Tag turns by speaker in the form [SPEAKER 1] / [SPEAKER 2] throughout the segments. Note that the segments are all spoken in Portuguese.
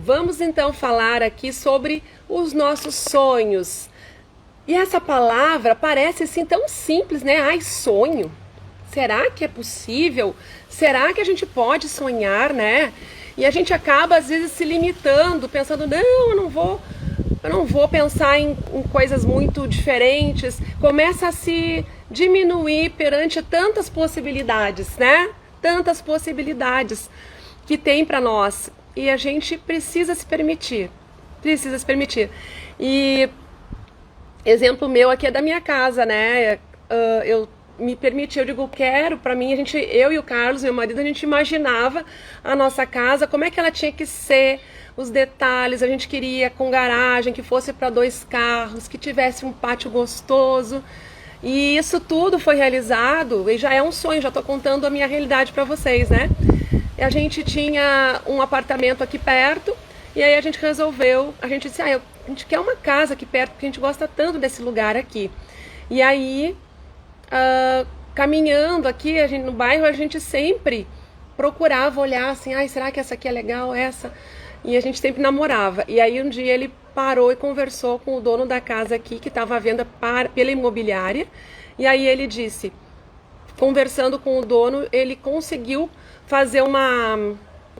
[SPEAKER 1] Vamos então falar aqui sobre os nossos sonhos. E essa palavra parece assim tão simples, né? Ai, sonho. Será que é possível? Será que a gente pode sonhar, né? E a gente acaba às vezes se limitando, pensando, não, eu não vou pensar em coisas muito diferentes. Começa a se diminuir perante tantas possibilidades, né? Tantas possibilidades que tem para nós. E a gente precisa se permitir. Precisa se permitir. E exemplo meu aqui é da minha casa, né? Eu me permiti, eu digo, quero, para mim, eu e o Carlos, meu marido, a gente imaginava a nossa casa, como é que ela tinha que ser, os detalhes, a gente queria com garagem, que fosse para 2 carros, que tivesse um pátio gostoso, e isso tudo foi realizado, e já é um sonho, já estou contando a minha realidade para vocês, né? E a gente tinha um apartamento aqui perto, e aí a gente resolveu, a gente disse, a gente quer uma casa aqui perto, porque a gente gosta tanto desse lugar aqui. E aí, caminhando aqui no bairro, a gente sempre procurava olhar assim, será que essa aqui é legal, essa? E a gente sempre namorava. E aí um dia ele parou e conversou com o dono da casa aqui, que estava à venda pela imobiliária. E aí ele disse, conversando com o dono, ele conseguiu fazer uma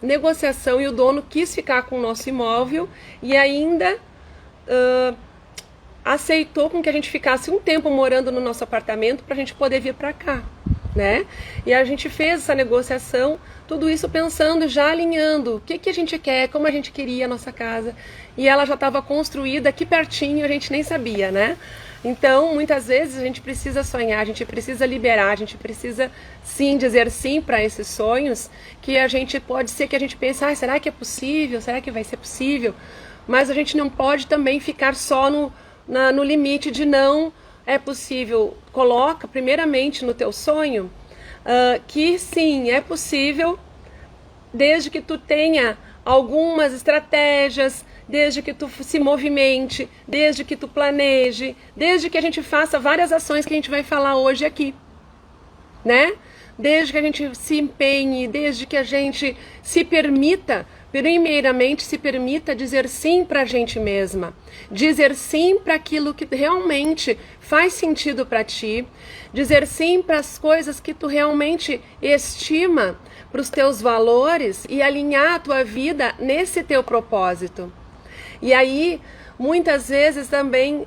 [SPEAKER 1] negociação e o dono quis ficar com o nosso imóvel e ainda aceitou com que a gente ficasse um tempo morando no nosso apartamento para a gente poder vir para cá, né? E a gente fez essa negociação, tudo isso pensando, já alinhando o que a gente quer, como a gente queria a nossa casa. E ela já estava construída aqui pertinho, a gente nem sabia, né? Então, muitas vezes a gente precisa sonhar, a gente precisa liberar, a gente precisa sim dizer sim para esses sonhos, que a gente pode ser que a gente pense, será que é possível? Será que vai ser possível? Mas a gente não pode também ficar só no limite de não é possível. Coloca primeiramente no teu sonho que sim, é possível, desde que tu tenha algumas estratégias, desde que tu se movimente, desde que tu planeje, desde que a gente faça várias ações que a gente vai falar hoje aqui, né? Desde que a gente se empenhe, desde que a gente se permita, primeiramente se permita dizer sim para a gente mesma, dizer sim para aquilo que realmente faz sentido para ti, dizer sim para as coisas que tu realmente estima, para os teus valores e alinhar a tua vida nesse teu propósito. E aí, muitas vezes também,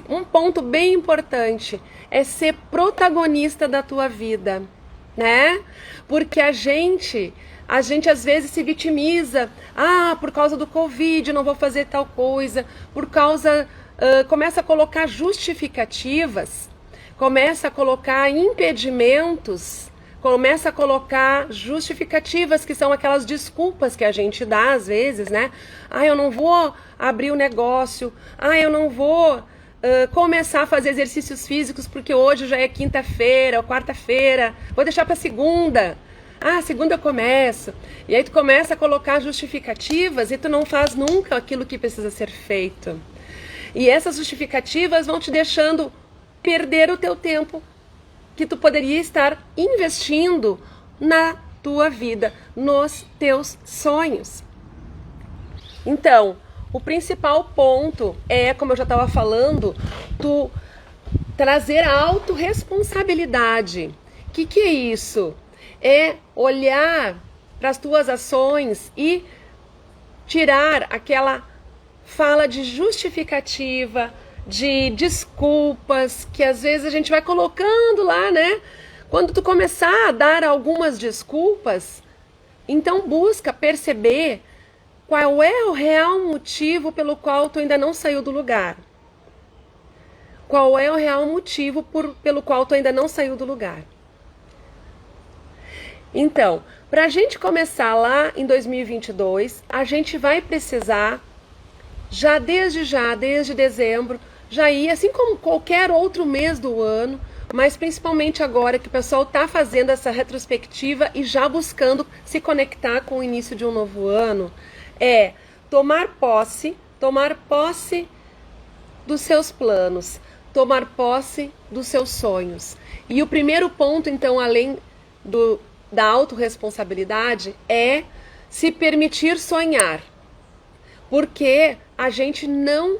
[SPEAKER 1] um ponto bem importante é ser protagonista da tua vida, né? Porque a gente às vezes se vitimiza, por causa do Covid não vou fazer tal coisa, começa a colocar justificativas, começa a colocar impedimentos, começa a colocar justificativas, que são aquelas desculpas que a gente dá às vezes, né? Eu não vou abrir o negócio, eu não vou começar a fazer exercícios físicos porque hoje já é quinta-feira ou quarta-feira, vou deixar para segunda. Segunda eu começo. E aí tu começa a colocar justificativas e tu não faz nunca aquilo que precisa ser feito. E essas justificativas vão te deixando perder o teu tempo, que tu poderia estar investindo na tua vida, nos teus sonhos. Então, o principal ponto é, como eu já estava falando, tu trazer a autorresponsabilidade. O que é isso? É olhar para as tuas ações e tirar aquela fala de justificativa, de desculpas, que às vezes a gente vai colocando lá, né? Quando tu começar a dar algumas desculpas, então busca perceber qual é o real motivo pelo qual tu ainda não saiu do lugar. Qual é o real motivo pelo qual tu ainda não saiu do lugar. Então, para a gente começar lá em 2022, a gente vai precisar, desde dezembro, já ir, assim como qualquer outro mês do ano, mas principalmente agora que o pessoal está fazendo essa retrospectiva e já buscando se conectar com o início de um novo ano, é tomar posse dos seus planos, tomar posse dos seus sonhos. E o primeiro ponto, então, além da autorresponsabilidade, é se permitir sonhar. Porque a gente não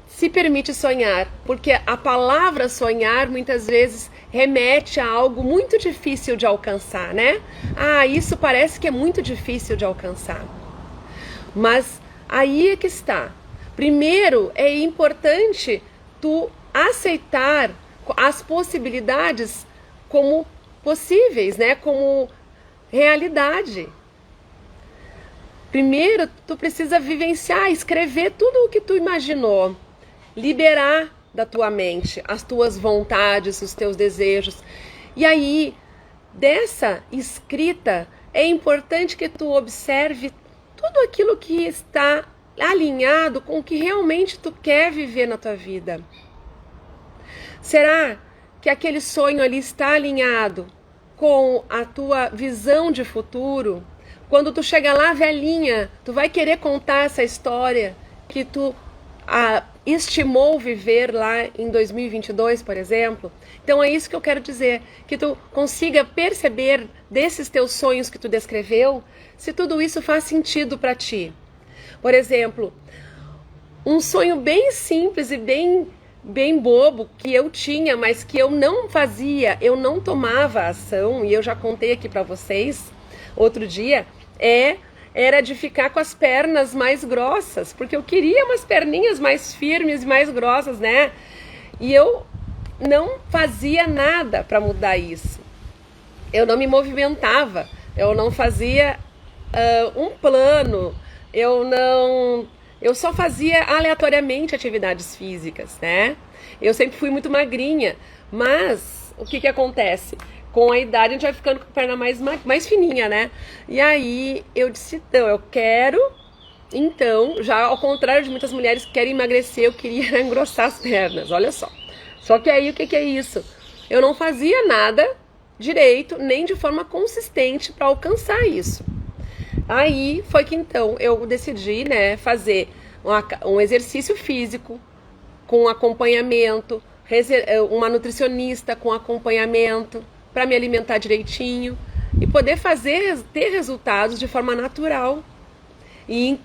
[SPEAKER 1] se permite sonhar, porque a palavra sonhar muitas vezes remete a algo muito difícil de alcançar, né? Ah, isso parece que é muito difícil de alcançar. Mas aí é que está. Primeiro, é importante tu aceitar as possibilidades como possíveis, né? Como realidade. Primeiro, tu precisa vivenciar, escrever tudo o que tu imaginou. Liberar da tua mente as tuas vontades, os teus desejos. E aí, dessa escrita, é importante que tu observe tudo aquilo que está alinhado com o que realmente tu quer viver na tua vida. Será que aquele sonho ali está alinhado com a tua visão de futuro? Quando tu chegar lá velhinha, tu vai querer contar essa história que tu estimou viver lá em 2022, por exemplo? Então é isso que eu quero dizer, que tu consiga perceber desses teus sonhos que tu descreveu, se tudo isso faz sentido para ti. Por exemplo, um sonho bem simples e bem bobo que eu tinha, mas que eu não fazia, eu não tomava ação, e eu já contei aqui para vocês outro dia, era de ficar com as pernas mais grossas, porque eu queria umas perninhas mais firmes e mais grossas, né? E eu não fazia nada para mudar isso. Eu não me movimentava, eu não fazia um plano, eu só fazia aleatoriamente atividades físicas, né? Eu sempre fui muito magrinha, mas o que acontece? Com a idade a gente vai ficando com a perna mais fininha, né? E aí eu disse, então, eu quero... Então, já ao contrário de muitas mulheres que querem emagrecer, eu queria engrossar as pernas, olha só. Só que aí o que é isso? Eu não fazia nada direito, nem de forma consistente para alcançar isso. Aí foi que então eu decidi, né, fazer um exercício físico com acompanhamento, uma nutricionista com acompanhamento, para me alimentar direitinho e poder ter resultados de forma natural. E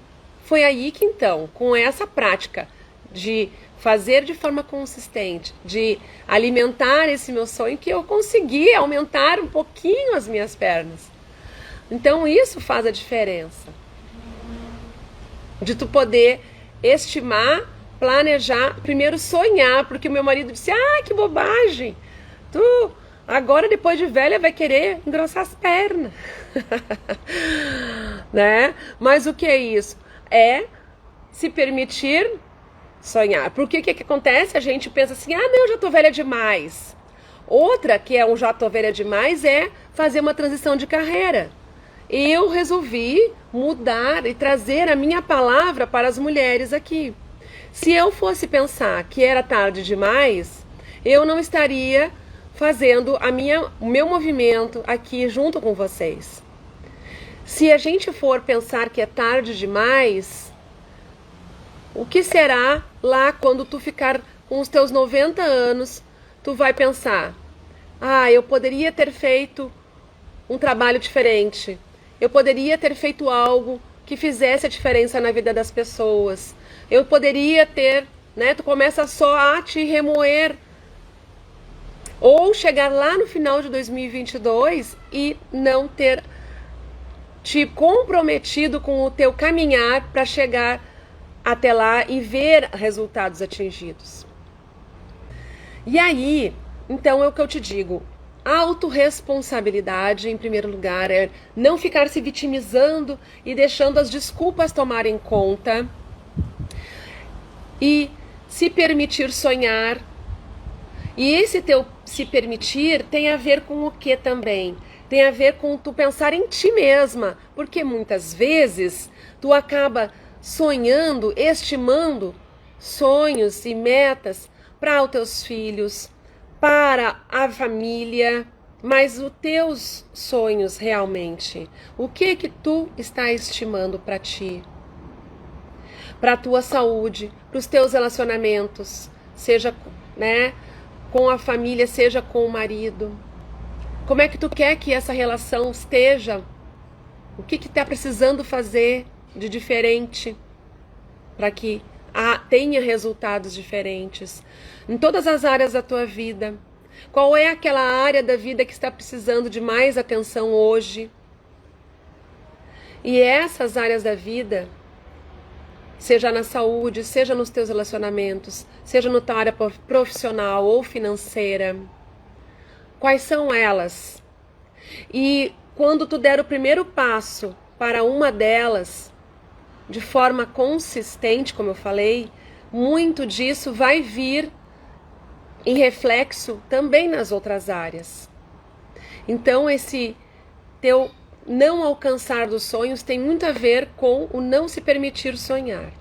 [SPEAKER 1] foi aí que então, com essa prática de fazer de forma consistente, de alimentar esse meu sonho, que eu consegui aumentar um pouquinho as minhas pernas. Então isso faz a diferença. De tu poder estimar, planejar, primeiro sonhar, porque o meu marido disse, que bobagem, tu... Agora, depois de velha, vai querer engrossar as pernas. Né? Mas o que é isso? É se permitir sonhar. Porque o que acontece? A gente pensa assim, não, eu já tô velha demais. Outra, que é um já tô velha demais, é fazer uma transição de carreira. Eu resolvi mudar e trazer a minha palavra para as mulheres aqui. Se eu fosse pensar que era tarde demais, eu não estaria fazendo o meu movimento aqui junto com vocês. Se a gente for pensar que é tarde demais, o que será lá quando tu ficar com os teus 90 anos, tu vai pensar, eu poderia ter feito um trabalho diferente, eu poderia ter feito algo que fizesse a diferença na vida das pessoas, eu poderia ter, né, tu começa só a te remoer. Ou chegar lá no final de 2022 e não ter te comprometido com o teu caminhar para chegar até lá e ver resultados atingidos. E aí, então é o que eu te digo, autorresponsabilidade em primeiro lugar, é não ficar se vitimizando e deixando as desculpas tomarem conta e se permitir sonhar. E esse teu se permitir tem a ver com o que também? Tem a ver com tu pensar em ti mesma, porque muitas vezes tu acaba sonhando, estimando sonhos e metas para os teus filhos, para a família, mas os teus sonhos realmente, o que tu está estimando para ti? Para a tua saúde, para os teus relacionamentos, seja, né, com a família, seja com o marido. Como é que tu quer que essa relação esteja? O que está precisando fazer de diferente? para que tenha resultados diferentes em todas as áreas da tua vida. Qual é aquela área da vida que está precisando de mais atenção hoje? E essas áreas da vida, seja na saúde, seja nos teus relacionamentos, seja na tua área profissional ou financeira, quais são elas? E quando tu der o primeiro passo para uma delas, de forma consistente, como eu falei, muito disso vai vir em reflexo também nas outras áreas. Então, esse teu não alcançar dos sonhos tem muito a ver com o não se permitir sonhar.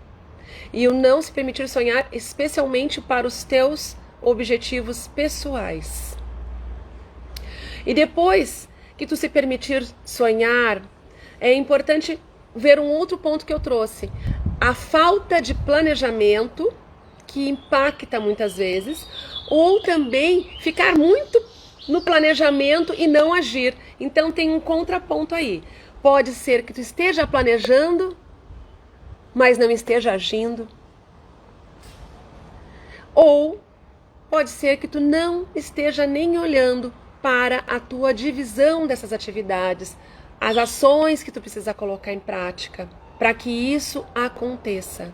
[SPEAKER 1] E o não se permitir sonhar, especialmente para os teus objetivos pessoais. E depois que tu se permitir sonhar, é importante ver um outro ponto que eu trouxe. A falta de planejamento, que impacta muitas vezes, ou também ficar muito no planejamento e não agir. Então tem um contraponto aí. Pode ser que tu esteja planejando, mas não esteja agindo. Ou pode ser que tu não esteja nem olhando para a tua divisão dessas atividades, as ações que tu precisa colocar em prática para que isso aconteça.